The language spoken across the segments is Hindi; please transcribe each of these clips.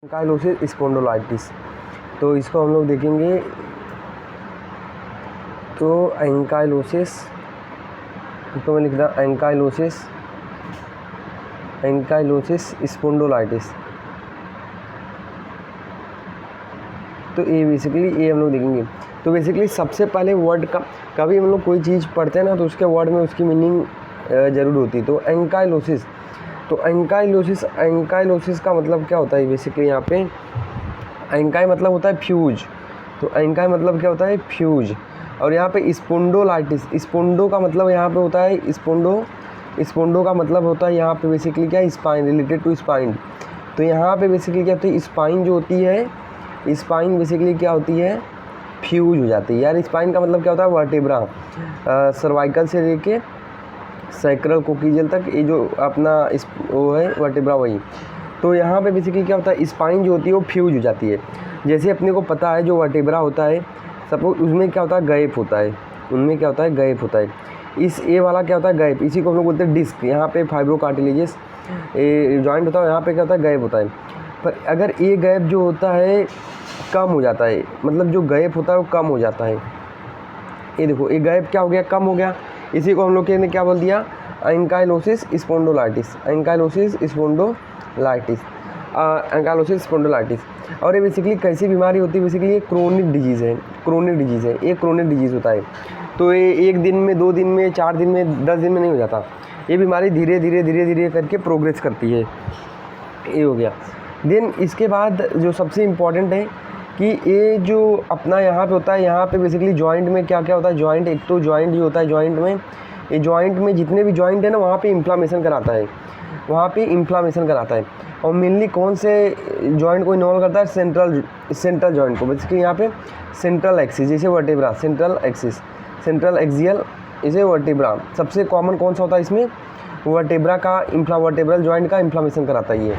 एंकाइलोसिस स्पॉन्डिलोलिटिस। तो इसको हम लोग देखेंगे। तो एंकाइलोसिस, इसको मैं लिख रहा एंकाइलोसिस स्पॉन्डिलोलिटिस। तो ये बेसिकली हम लोग देखेंगे। तो बेसिकली सबसे पहले वर्ड का कभी हम लोग कोई चीज़ पढ़ते हैं ना, तो उसके वर्ड में उसकी मीनिंग ज़रूर होती है। तो एंकाइलोसिस, तो एंकाइलोसिस का मतलब क्या होता है बेसिकली यहाँ पे एंकाई मतलब होता है फ्यूज। तो एंकाई मतलब क्या होता है फ्यूज। और यहाँ पे स्पॉन्डिलोलिटिस, स्पॉन्डो का मतलब यहाँ पे होता है स्पॉन्डो का मतलब होता है यहाँ पे बेसिकली क्या है स्पाइन, रिलेटेड टू स्पाइन। तो यहाँ पे बेसिकली क्या होती है स्पाइन जो होती है, स्पाइन बेसिकली क्या होती है फ्यूज हो जाती है। यार स्पाइन का मतलब क्या होता है वर्टेब्रा, सर्वाइकल से लेके सैक्रल कोक्सीजल तक, ये जो अपना वो है वर्टेब्रा वही। तो यहाँ पे बेसिकली क्या होता है स्पाइन जो होती है वो फ्यूज हो जाती है। जैसे अपने को पता है जो वर्टेब्रा होता है सपोज उसमें क्या होता है गैप होता है, उनमें क्या होता है गैप होता है। इस ए वाला क्या होता है गैप, इसी को हम लोग बोलते हैं डिस्क। यहाँ पे फाइब्रोकार्टिलेजियस जॉइंट होता है, यहाँ पे क्या होता है गैप होता है। पर अगर ये गैप जो होता है कम हो जाता है, मतलब जो गैप होता है वो कम हो जाता है। ये देखो ये गैप क्या हो गया कम हो गया, इसी को हम लोग ने क्या बोल दिया एंकाइलोसिस स्पॉन्डिलोलिटिस, एंकाइलोसिस स्पॉन्डिलोलिटिस, एंकाइलोसिस स्पॉन्डिलोलिटिस। और ये बेसिकली कैसी बीमारी होती है, बेसिकली ये क्रोनिक डिजीज़ है, ये क्रोनिक डिजीज़ होता है। तो ये एक दिन में, 2 दिन में, 4 दिन में, 10 दिन में नहीं हो जाता। ये बीमारी धीरे धीरे करके प्रोग्रेस करती है। ये हो गया। देन इसके बाद जो सबसे इम्पॉर्टेंट है कि ये जो अपना यहाँ पे होता है, यहाँ पे बेसिकली जॉइंट में क्या क्या होता है, जॉइंट एक तो जॉइंट जो होता है जॉइंट में, ये जॉइंट में जितने भी जॉइंट है ना वहाँ पे इन्फ्लामेशन कराता है, और मेनली कौन से जॉइंट को इन्वॉल्व करता है सेंट्रल जॉइंट को। बेसिकली यहाँ पे सेंट्रल एक्सिस जैसे वर्टेब्रा, सेंट्रल एक्सियल इसे वर्टेब्रा। सबसे कॉमन कौन सा होता है इसमें वर्टेब्रल जॉइंट का इन्फ्लामेशन कराता है ये।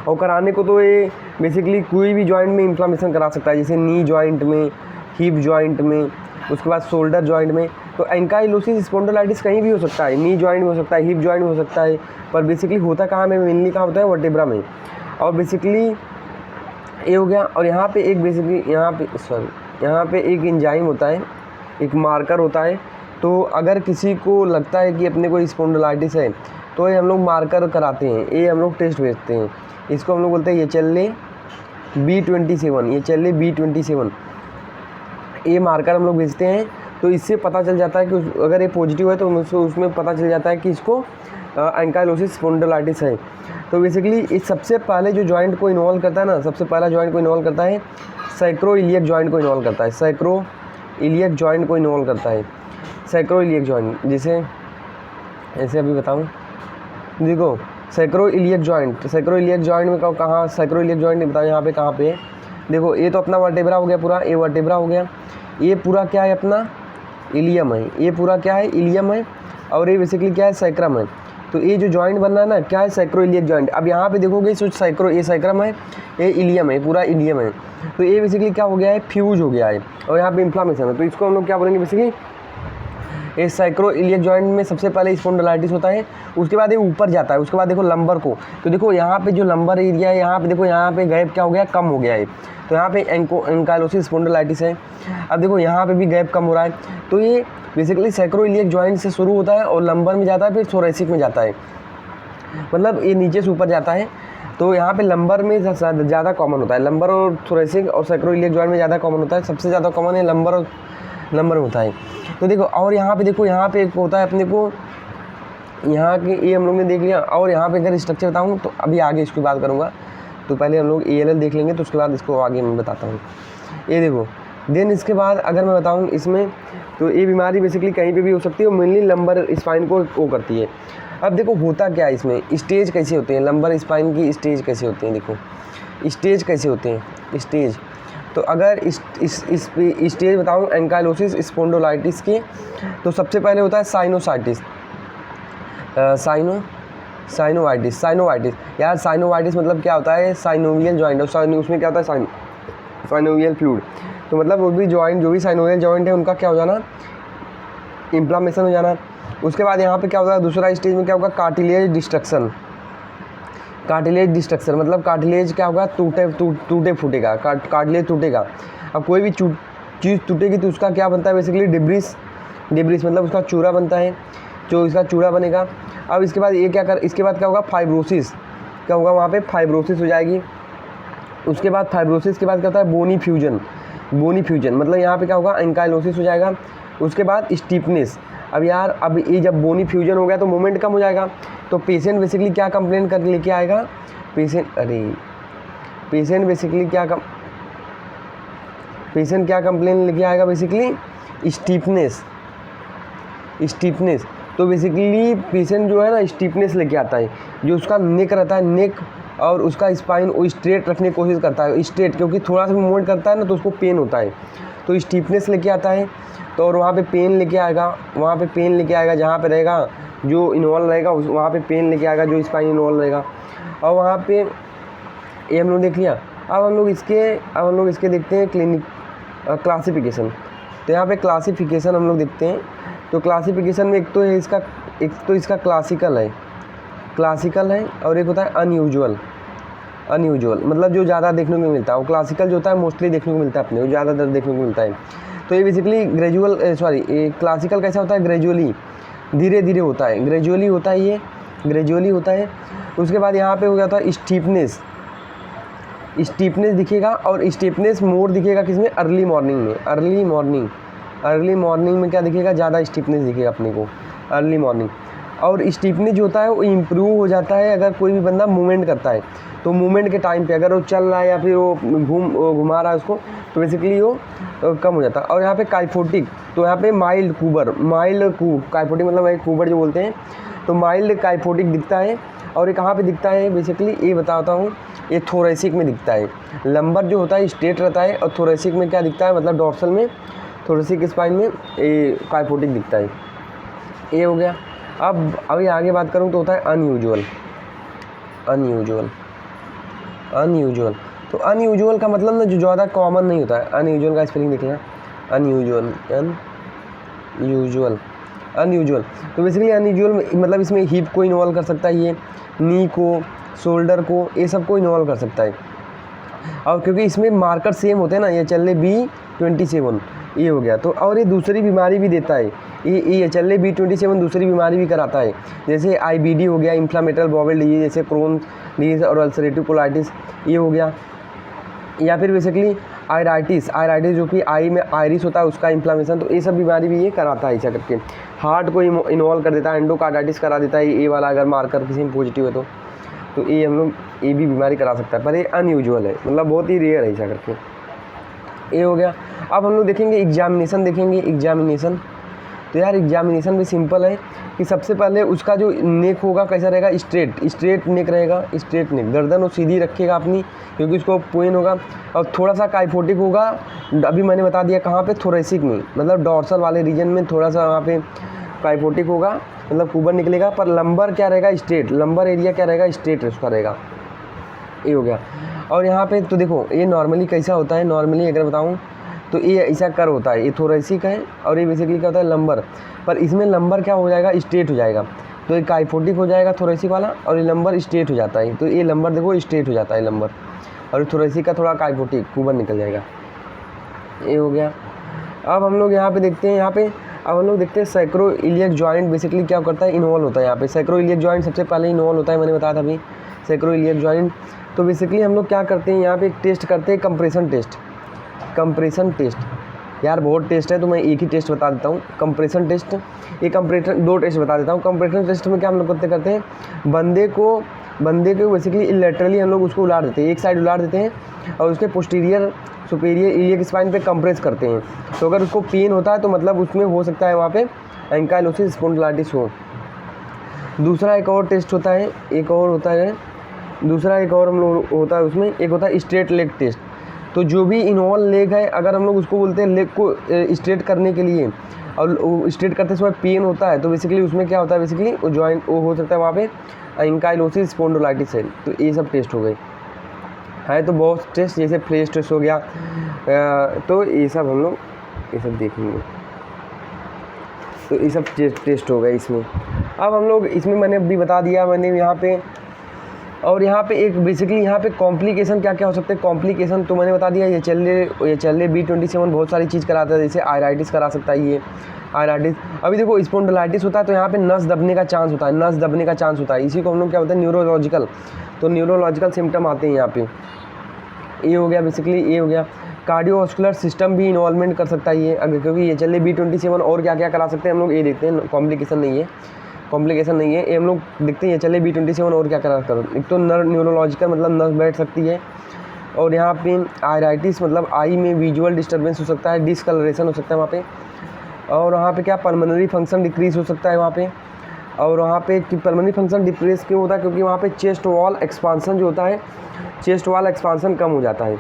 और कराने को तो ये बेसिकली कोई भी जॉइंट में इन्फ्लामेशन करा सकता है, जैसे नी जॉइंट में, हिप जॉइंट में, उसके बाद शोल्डर जॉइंट में। तो एंकाइलोसिस स्पॉन्डिलोलिटिस कहीं भी हो सकता है, नी जॉइंट में हो सकता है, हिप जॉइंट में हो सकता है, पर बेसिकली होता कहाँ में, मेनली कहाँ होता है वर्टेब्रा में। और बेसिकली ये हो गया। और यहाँ पे एक बेसिकली यहाँ पे एक एंजाइम होता है, एक मार्कर होता है। तो अगर किसी को लगता है कि अपने को स्पॉन्डिलोलिटिस है तो ये हम लोग मार्कर कराते हैं, ये हम लोग टेस्ट भेजते हैं। इसको हम लोग बोलते हैं HLA B27, ये मार्कर हम लोग भेजते हैं। तो इससे पता चल जाता है कि अगर ये पॉजिटिव है तो उसमें पता चल जाता है कि इसको एंकाइलोसिस स्पॉन्डिलोलिटिस है। तो बेसिकली इस सबसे पहले जो जॉइंट को इन्वॉल्व करता है ना, सबसे पहला जॉइंट को इन्वॉल्व करता है सैक्रोइलियक जॉइंट को इन्वॉल्व करता है, सैक्रोइलियक जॉइंट। जैसे ऐसे अभी बताऊँ, देखो सैक्रोइलियक जॉइंट में कहाँ सैक्रोइलियक जॉइंट बताओ यहाँ पे कहाँ पे है। देखो ये तो अपना वर्टेब्रा हो गया पूरा, ये वर्टेब्रा हो गया, ये पूरा क्या है अपना इलियम है, ये पूरा क्या है इलियम है, और ये बेसिकली क्या है सैक्रम है। तो ये जो जॉइंट बन रहा है ना क्या है सैक्रोइलियक जॉइंट। अब यहाँ पे देखोगे ये सैक्रम है, ये इलियम है, पूरा इलियम है। तो ये बेसिकली क्या हो गया है फ्यूज हो गया है, और यहाँ पे इन्फ्लामेशन है। तो इसको हम लोग क्या बोलेंगे बेसिकली ये सैक्रोइलियक जॉइंट में सबसे पहले स्पॉन्डिलोलिटिस होता है, उसके बाद ये ऊपर जाता है, उसके बाद देखो लंबर को। तो देखो यहाँ पे जो लंबर एरिया है, यहाँ पे देखो यहाँ पे गैप क्या हो गया कम हो गया है। तो यहाँ पे एंकाइलोसिस स्पॉन्डिलोलिटिस है। अब देखो यहाँ पे भी गैप कम हो रहा है। तो ये बेसिकली सैक्रोइलियक जॉइंट से शुरू होता है और लंबर में जाता है, फिर थोरेसिक में जाता है, मतलब ये नीचे से ऊपर जाता है। तो यहाँ पे लंबर में ज़्यादा कॉमन होता है, लंबर और थोरेसिक और सैक्रोइलियक जॉइंट में ज़्यादा कॉमन होता है। सबसे ज़्यादा कॉमन है लंबर होता है। तो देखो और यहाँ पे देखो यहाँ पे एक होता है अपने को यहाँ के, ये हम लोग ने देख लिया। और यहाँ पे अगर स्ट्रक्चर बताऊँ तो अभी आगे इसकी बात करूँगा, तो पहले हम लोग ALL देख लेंगे, तो उसके बाद इसको आगे मैं बताता हूँ। ये देखो देन इसके बाद अगर मैं बताऊँ इसमें, तो ये बीमारी बेसिकली कहीं पे भी हो सकती है, मेनली लंबर स्पाइन को वो करती है। अब देखो होता क्या है इसमें, स्टेज कैसे होते हैं, लंबर स्पाइन की स्टेज कैसे होते हैं, देखो स्टेज कैसे होते हैं स्टेज। तो अगर इस स्टेज बताऊँ एंकाइलोसिस स्पॉन्डिलोलिटिस की, तो सबसे पहले होता है साइनोवाइटिस। यार साइनोवाइटिस मतलब क्या होता है साइनोवियल जॉइंट, और उसमें क्या होता है साइनोवियल फ्लूइड। तो मतलब वो भी जॉइंट जो भी साइनोवियल जॉइंट है उनका क्या हो जाना इन्फ्लामेशन हो जाना। उसके बाद यहाँ पे क्या होता है दूसरा स्टेज में क्या होगा कार्टिलेज डिस्ट्रक्शन, कार्टिलेज डिस्ट्रक्शन मतलब कार्टिलेज क्या होगा, टूटे फूटेगा, कार्टिलेज टूटेगा। अब कोई भी चीज़ टूटेगी तो उसका क्या बनता है बेसिकली, डिब्रिस मतलब उसका चूरा बनता है, जो इसका चूरा बनेगा। अब इसके बाद इसके बाद क्या होगा, फाइब्रोसिस, क्या होगा वहाँ पे फाइब्रोसिस हो जाएगी। उसके बाद फाइब्रोसिस के बाद क्या होता है, बोनी फ्यूजन मतलब यहाँ पे क्या होगा, एंकाइलोसिस हो जाएगा। उसके बाद स्टीफनेस। अब ये जब बोनी फ्यूजन हो गया तो मोमेंट कम हो जाएगा, तो पेशेंट बेसिकली क्या कंप्लेन कर लेके आएगा, पेशेंट क्या कंप्लेन लेके आएगा बेसिकली, स्टीफनेस। तो बेसिकली पेशेंट जो है ना स्टीफनेस लेके आता है, जो उसका नेक रहता है, नेक और उसका स्पाइन वो स्ट्रेट रखने की कोशिश करता है, स्ट्रेट, क्योंकि थोड़ा सा भी मूवमेंट करता है ना तो उसको पेन होता है, तो स्टीफनेस लेके आता है। तो और वहाँ पे पेन लेके आएगा, जहाँ पे रहेगा जो इन्वॉल्व रहेगा वहाँ पे पेन लेके आएगा, जो स्पाइन इन्वॉल्व रहेगा। और वहाँ पे ये हम लोग देख लिया। अब हम लोग इसके देखते हैं क्लासिफिकेशन। तो यहाँ पे क्लासिफिकेशन हम लोग देखते हैं। तो क्लासिफिकेशन में एक तो इसका क्लासिकल है और एक होता है अनयूजुअल मतलब जो ज़्यादा देखने को मिलता है। वो क्लासिकल जो होता है मोस्टली देखने को मिलता है अपने, वो ज़्यादातर देखने को मिलता है। तो ये बेसिकली क्लासिकल कैसा होता है, ग्रेजुअली धीरे धीरे होता है, ग्रेजुअली होता है। उसके बाद यहाँ पे हो जाता है स्टीफनेस दिखेगा, और स्टीफनेस मोर दिखेगा किसमें, अर्ली मॉर्निंग में क्या दिखेगा, ज़्यादा स्टीफनेस दिखेगा अपने को अर्ली मॉर्निंग। और स्टीफनेस जो होता है वो इम्प्रूव हो जाता है अगर कोई भी बंदा मूवमेंट करता है, तो मूवमेंट के टाइम पे अगर वो चल रहा है या फिर वो घुमा रहा है उसको, तो बेसिकली वो कम हो जाता है। और यहाँ पे काइफोटिक, तो यहाँ पे माइल्ड काइफोटिक मतलब वही कूबर जो बोलते हैं, तो माइल्ड काइफोटिक दिखता है। और ये कहाँ पे दिखता है बेसिकली, ये बताता हूँ, ये थोरेसिक में दिखता है। लंबर जो होता है स्ट्रेट रहता है, और थोरेसिक में क्या दिखता है, मतलब डॉर्सल में, थोरेसिक स्पाइन में ये काइफोटिक दिखता है। ये हो गया। अब अभी आगे बात करूँ तो होता है अनयूजुअल। तो अनयूजुअल का मतलब ना जो ज़्यादा कॉमन नहीं होता है। अनयूजुअल का स्पेलिंग देख लेना, अनयूजुअल। तो बेसिकली अनयूजुअल मतलब इसमें हिप को इन्वॉल्व कर सकता है, ये नी को, शोल्डर को, ये सब को इन्वॉल्व कर सकता है। और क्योंकि इसमें मार्कर सेम होते हैं ना, ये चल B27 ये हो गया। तो और ये दूसरी बीमारी भी देता है, ये चल B27 दूसरी बीमारी भी कराता है, जैसे IBD हो गया, इन्फ्लामेटरी बाउल डिजीज, जैसे क्रोन डिजीज और अल्सरेटिव कोलाइटिस ये हो गया। या फिर बेसिकली आयराइटिस जो कि आई में आयरिस होता है उसका इन्फ्लामेशन, तो ये सब बीमारी भी ये कराता है ऐसा करके। हार्ट को इन्वॉल्व कर देता है, एंडोकार्डाइटिस करा देता है ये वाला, अगर मार्कर किसी में पॉजिटिव है तो ये हम लोग ये भी बीमारी करा सकता है, पर ये अनयूजुअल है, मतलब बहुत ही रेयर है ऐसा करके। ये हो गया। अब हम लोग देखेंगे एग्जामिनेशन। तो यार एग्जामिनेशन भी सिंपल है कि सबसे पहले उसका जो नेक होगा कैसा रहेगा, स्ट्रेट नेक रहेगा, स्ट्रेट नेक, गर्दन वो सीधी रखेगा अपनी, क्योंकि उसको पेन होगा। और थोड़ा सा काइफोटिक होगा, अभी मैंने बता दिया कहाँ पे, थोरेसिक में, मतलब डॉर्सल वाले रीजन में थोड़ा सा वहाँ पे काइफोटिक होगा, मतलब कुबर निकलेगा। पर लंबर क्या रहेगा, स्ट्रेट, लंबर एरिया क्या रहेगा, स्ट्रेट उसका रहेगा। ये हो गया। और यहाँ पे तो देखो ये नॉर्मली कैसा होता है, नॉर्मली अगर बताऊँ तो ये ऐसा कर होता है, ये थोरेसिक है और ये बेसिकली क्या होता है लंबर, पर इसमें लंबर क्या हो जाएगा, स्ट्रेट हो जाएगा। तो ये काइफोटिक हो जाएगा थोरेसिक वाला, और ये लंबर स्ट्रेट हो जाता है। तो ये लंबर देखो स्ट्रेट हो जाता है लंबर, और थोरेसिक का थोड़ा काइफोटिक कुबर निकल जाएगा। ये हो गया। अब हम लोग यहाँ पे देखते हैं, अब हम लोग देखते हैं सैक्रोइलियक जॉइंट बेसिकली क्या करता है, इन्वॉल्व होता है यहाँ पे। सैक्रोइलियक जॉइंट सबसे पहले इन्वॉल्व होता है, मैंने बताया था अभी सैक्रोइलियक जॉइंट। तो बेसिकली हम लोग क्या करते हैं यहाँ पे, एक टेस्ट करते हैं, कंप्रेशन टेस्ट। यार बहुत टेस्ट है तो मैं एक ही टेस्ट बता देता हूँ, कंप्रेशन टेस्ट। ये कंप्रेशन 2 टेस्ट बता देता हूँ। कंप्रेशन टेस्ट में क्या हम लोग करते हैं, बंदे को बेसिकली लेटरली हम लोग उसको उलाड़ देते हैं, एक साइड उलाड़ देते हैं, और उसके पोस्टीरियर सुपीरियर इलियक स्पाइन पे कंप्रेस करते हैं। तो अगर उसको पेन होता है तो मतलब उसमें हो सकता है वहाँ पे एंकाइलोसिस स्पॉन्डिलाइटिस हो। दूसरा एक और टेस्ट होता है, दूसरा एक और हम लोग होता है उसमें, एक होता है स्ट्रेट लेग टेस्ट। तो जो भी इन्वॉल्व लेग है, अगर हम लोग उसको बोलते हैं लेग को स्ट्रेट करने के लिए, और स्ट्रेट करते समय पेन होता है, तो बेसिकली उसमें क्या होता है, बेसिकली वो जॉइंट वो हो सकता है वहाँ पे एंकाइलोसिस स्पॉन्डिलाइटिस है। तो ये सब टेस्ट हो गए है, तो बहुत टेस्ट, जैसे फ्लेश टेस्ट हो गया, तो ये सब हम लोग ये सब देखेंगे। तो ये सब टेस्ट हो गए इसमें। अब हम लोग इसमें मैंने अभी बता दिया, मैंने यहाँ पे और यहाँ पे एक बेसिकली यहाँ पे कॉम्प्लिकेशन क्या क्या हो सकते हैं। कॉम्प्लिकेशन तो मैंने बता दिया, ये चल B27 बहुत सारी चीज़ कराता है, जैसे आयराइटिस करा सकता है ये आयराइटिस। अभी देखो स्पॉन्डिलाइटिस होता है तो यहाँ पे नस दबने का चांस होता है, नस दबने का चांस होता है, इसी को हम लोग क्या बोलते हैं न्यूरोलॉजिकल। तो न्यूरोलॉजिकल सिम्टम आते हैं यहाँ पे। ये हो गया बेसिकली, ये हो गया। कार्डियोवास्कुलर सिस्टम भी इन्वॉल्वमेंट कर सकता है ये, अगर क्योंकि ये चल B27 और क्या क्या करा सकते हैं हम लोग ये देखते हैं। कॉम्प्लिकेशन नहीं है, कॉम्प्लिकेशन नहीं है, ये हम लोग देखते हैं। ये चले B27 और क्या करा सकते हैं। एक तो न्यूरोलॉजिकल मतलब नर्व बैठ सकती है, और यहाँ पे आयराइटिस मतलब आई में विजुअल डिस्टर्बेंस हो सकता है, डिसकलरेशन हो सकता है वहाँ पे। और वहाँ पे क्या पल्मोनरी फंक्शन डिक्रीज हो सकता है वहाँ पे। और वहाँ पे पल्मोनरी फंक्शन डिक्रीज क्यों होता है, क्योंकि वहाँ पे चेस्ट वॉल एक्सपांसन जो होता है, चेस्ट वॉल एक्सपांसन कम हो जाता है।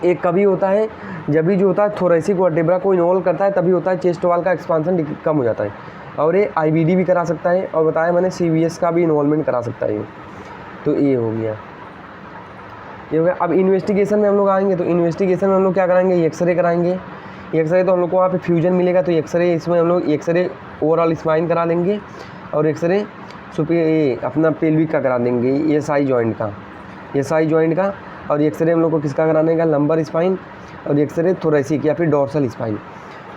एक कभी होता है जब भी जो होता है थोरेसिक वर्टेब्रा को इन्वॉल्व करता है, तभी होता है चेस्ट वॉल का एक्सपांसन कम हो जाता है। और ये IBD भी करा सकता है, और बताया मैंने CVS का भी इन्वॉल्वमेंट करा सकता है ये। तो ये हो गया, ये हो गया। अब इन्वेस्टिगेशन में हम लोग आएंगे, तो इन्वेस्टिगेशन में हम लोग क्या कराएंगे, एक्सरे कराएंगे। एक्सरे तो हम लोग को वहाँ पे फ्यूजन मिलेगा, तो एक्सरे इसमें हम लोग एक्सरे ओवरऑल स्पाइन करा लेंगे, और एक्सरे अपना पेल्विक का करा देंगे, SI जॉइंट का, SI जॉइंट का। और एक्सरे हम लोग को किसका कराने का, लंबर स्पाइन, और एक्सरे थोरेसिक या फिर डोर्सल स्पाइन।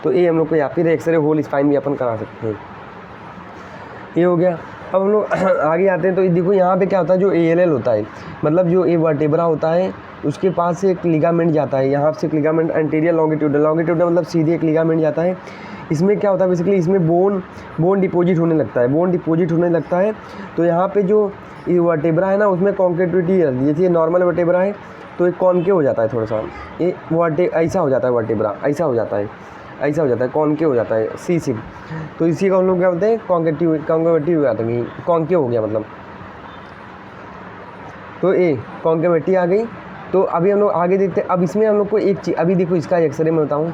तो ये हम लोग को, या फिर एक्सरे होल स्पाइन भी अपन करा सकते हैं। ये हो गया। अब हम लोग आगे आते हैं, तो देखो यहाँ पे क्या होता है, जो ALL होता है मतलब जो ये वर्टेब्रा होता है उसके पास से एक लिगामेंट जाता है, यहाँ से एक लिगामेंट एंटीरियर लॉन्गिट्यूडनल मतलब सीधे एक लिगामेंट जाता है। इसमें क्या होता है बेसिकली, इसमें बोन डिपॉजिट होने लगता है, बोन डिपॉजिट होने लगता है। तो यहाँ पे जो ये वर्टेब्रा है ना, उसमें कॉन्केविटी रहती है। जैसे ये नॉर्मल वर्टेब्रा है तो एक कॉन्केव हो जाता है थोड़ा सा, ये ऐसा हो जाता है वर्टेब्रा, ऐसा हो जाता है, ऐसा हो जाता है, कॉन्केव हो जाता है, C-शिप। तो इसी को हम लोग क्या बोलते हैं, कॉन्केविटी हो जाता है, कॉन्केव हो गया मतलब। तो ये कॉन्केविटी आ गई। तो अभी हम लोग आगे देखते हैं। अब इसमें हम लोग को एक चीज़, अभी देखो इसका एक्सरे में बताऊँ,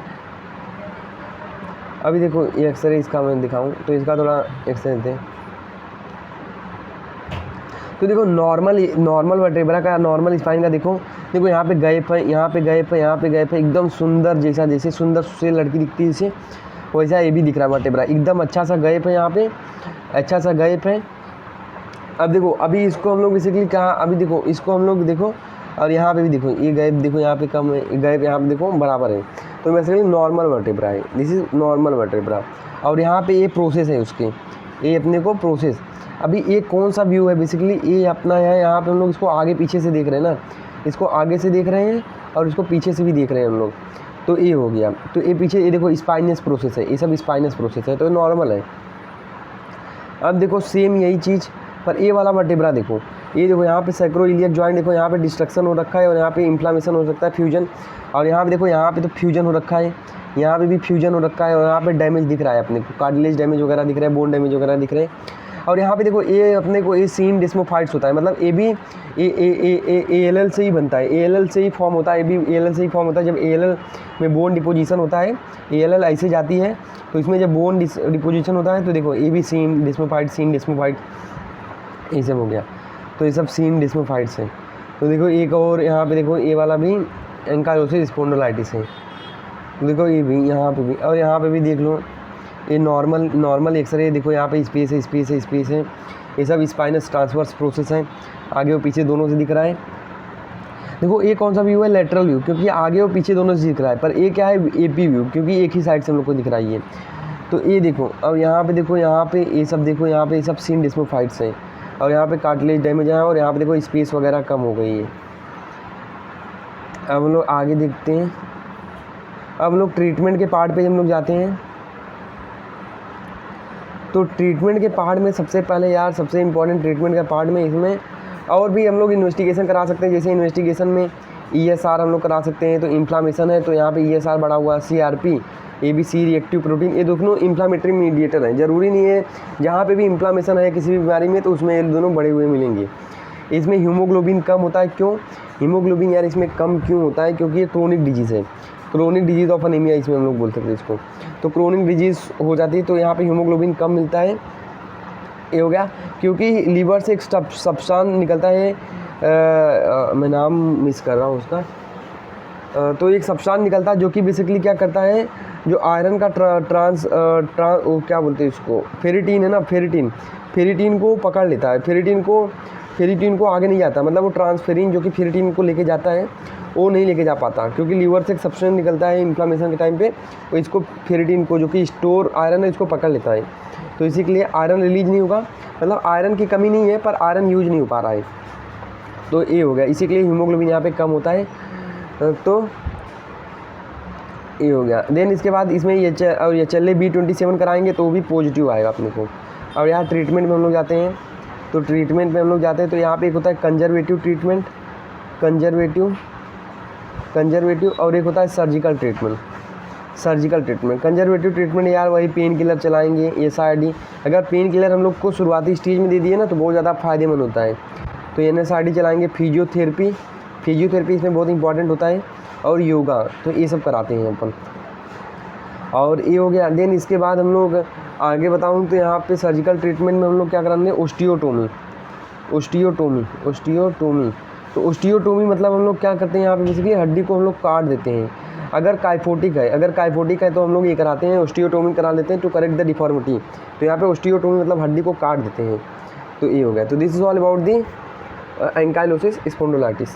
अभी देखो ये एक्सरे इसका मैं दिखाऊँ, तो इसका थोड़ा एक्सरे देते हैं। तो देखो नॉर्मल वर्टेब्रा का, नॉर्मल स्पाइन का देखो यहाँ पे गैप है, यहाँ पे गैप है, यहाँ पे गैप है, एकदम सुंदर जैसा, जैसे सुंदर से लड़की दिखती है जैसे, वैसा ये भी दिख रहा है वर्टेब्रा, एकदम अच्छा सा गैप है, यहाँ पे अच्छा सा गैप है। अब देखो अभी इसको हम लोग बेसिकली कहाँ, अभी देखो इसको हम लोग देखो, और यहाँ पे भी देखो ये गैप देखो, यहाँ पे कम है, गैप यहाँ पे देखो बराबर है। तो बेसिकली नॉर्मल वर्टेब्रा है, दिस इज नॉर्मल वर्टेब्रा। और यहाँ पे ये प्रोसेस है उसके, ये अपने को प्रोसेस। अभी ये कौन सा व्यू है बेसिकली, ये अपना है, यहाँ पे हम लोग इसको आगे पीछे से देख रहे हैं ना, इसको आगे से देख रहे हैं और इसको पीछे से भी देख रहे हैं हम लोग। तो ये हो गया। तो ये पीछे ये देखो स्पाइनस प्रोसेस है, ये सब स्पाइनस प्रोसेस है, तो नॉर्मल है। अब देखो सेम यही चीज़ पर ये वाला वर्टेब्रा देखो, ये देखो यहाँ पे सैक्रोइलियक जॉइंट देखो, यहाँ पे डिस्ट्रक्शन हो रखा है, और यहाँ पे इन्फ्लामेशन हो सकता है, फ्यूजन। और यहाँ पे देखो, यहाँ पे तो फ्यूजन हो रखा है, यहाँ पे भी फ्यूजन हो रखा है, और यहाँ पे डैमेज दिख रहा है अपने को, कार्टिलेज डैमेज वगैरह दिख रहा है, बोन डैमेज वगैरह दिख रहे हैं। और यहाँ पे देखो ये अपने को ये सीन डिस्मोफाइट्स होता है, मतलब ये भी ALL से ही बनता है, ALL से ही फॉर्म होता है, ये भी ALL से ही फॉर्म होता है। जब ALL में बोन डिपोजिशन होता है, ALL ऐसे जाती है, तो इसमें जब बोन डिपोजिशन होता है तो देखो ये भी सीन डिस्मोफाइट ये सब हो गया। तो ये सब सीन डिस्मोफाइट्स हैं। तो देखो एक और यहाँ पे देखो ये वाला भी एंकाइलोसिस स्पॉन्डिलाइटिस है, देखो ये भी यहाँ पे भी, और यहाँ पे भी देख लो ये नॉर्मल एक्सरे देखो, यहाँ पे स्पेस है, ये सब स्पाइनस ट्रांसवर्स प्रोसेस है, आगे और पीछे दोनों से दिख रहा है। देखो ये कौन सा व्यू है, लेटरल व्यू, क्योंकि आगे और पीछे दोनों से दिख रहा है। पर ये क्या है, AP व्यू, क्योंकि एक ही साइड से हम लोग को दिख रहा है ये। तो ये देखो, अब यहाँ पे देखो, यहाँ पे ये सब देखो, यहाँ पे ये सब सीन डिस्मोफाइट्स हैं, और यहाँ पे कार्टिलेज डैमेज है, और यहाँ पे देखो स्पेस वगैरह कम हो गई है। अब हम लोग आगे देखते हैं। अब लोग ट्रीटमेंट के पार्ट पे हम लोग जाते हैं। तो ट्रीटमेंट के पार्ट में सबसे पहले यार, सबसे इम्पोर्टेंट ट्रीटमेंट के पार्ट में इसमें और भी हम लोग इन्वेस्टिगेशन करा सकते हैं। जैसे इन्वेस्टिगेशन में ESR हम लोग करा सकते हैं। तो इन्फ्लामेशन है तो यहाँ पे ESR बढ़ा हुआ, CRP, ABC रिएक्टिव प्रोटीन, ये दोनों इन्फ्लामेटरी मीडिएटर हैं। ज़रूरी नहीं है जहाँ पे भी इन्फ्लामेशन है किसी भी बीमारी में तो उसमें ये दोनों बढ़े हुए मिलेंगे। इसमें हीमोग्लोबिन कम होता है, क्यों हीमोग्लोबिन यार इसमें कम क्यों होता है, क्योंकि ये क्रोनिक डिजीज़ है, क्रोनिक डिजीज़ ऑफ अनीमिया इसमें हम लोग बोल सकते हैं इसको। तो क्रोनिक डिजीज़ हो जाती है तो यहाँ पे हीमोग्लोबिन कम मिलता है। ये हो गया, क्योंकि लीवर से एक सब्सटेंस निकलता है, मैं नाम मिस कर रहा हूँ उसका, तो एक सब्सटेंस निकलता है जो कि बेसिकली क्या करता है, जो आयरन का क्या बोलते हैं इसको, फेरिटीन है ना, फेरिटीन को पकड़ लेता है, फेरिटीन को फेरिटीन को आगे नहीं जाता, मतलब वो ट्रांसफेरिन जो कि फेरिटीन को लेके जाता है वो नहीं लेके जा पाता, क्योंकि लीवर से एक सब्सटेंस निकलता है इन्फ्लामेशन के टाइम पे, वो इसको फेरिटीन को जो कि स्टोर आयरन है इसको पकड़ लेता है, तो इसी के लिए आयरन रिलीज नहीं होगा, मतलब आयरन की कमी नहीं है पर आयरन यूज नहीं हो पा रहा है, तो ये हो गया। इसी के लिए हीमोग्लोबिन यहाँ पे कम होता है, तो ये हो गया। देन इसके बाद इसमें ये चले B27 कराएंगे तो वो भी पॉजिटिव आएगा अपने को। और यहाँ ट्रीटमेंट में हम लोग जाते हैं, तो ट्रीटमेंट में हम लोग जाते हैं तो यहाँ पे एक होता है कंजर्वेटिव ट्रीटमेंट, कंजर्वेटिव और एक होता है सर्जिकल ट्रीटमेंट। कंजर्वेटिव ट्रीटमेंट यार वही पेन किलर चलाएंगे, NSAID। अगर पेन किलर हम लोग को शुरुआती स्टेज में दे दिए ना तो बहुत ज़्यादा फ़ायदेमंद होता है, तो NSAID चलाएंगे। फिजियोथेरेपी इसमें बहुत इंपॉर्टेंट होता है, और योगा, तो ये सब कराते हैं अपन, और ये हो गया। देन इसके बाद हम लोग आगे बताऊँ तो यहाँ पे सर्जिकल ट्रीटमेंट में हम लोग क्या कराते हैं, ओस्टियोटोमी। तो ओस्टियोटोमी मतलब हम लोग क्या करते हैं यहाँ पे बेसिकली हड्डी को हम लोग काट देते हैं। अगर काइफोटिक है तो हम लोग ये कराते हैं, ओस्टियोटोमी करा लेते हैं टू करेक्ट द डिफॉर्मिटी। तो यहाँ पे ओस्टियोटोमी मतलब हड्डी को काट देते हैं, तो ये हो गया। तो this is all about the ankylosis स्पॉन्डिलोलाइटिस।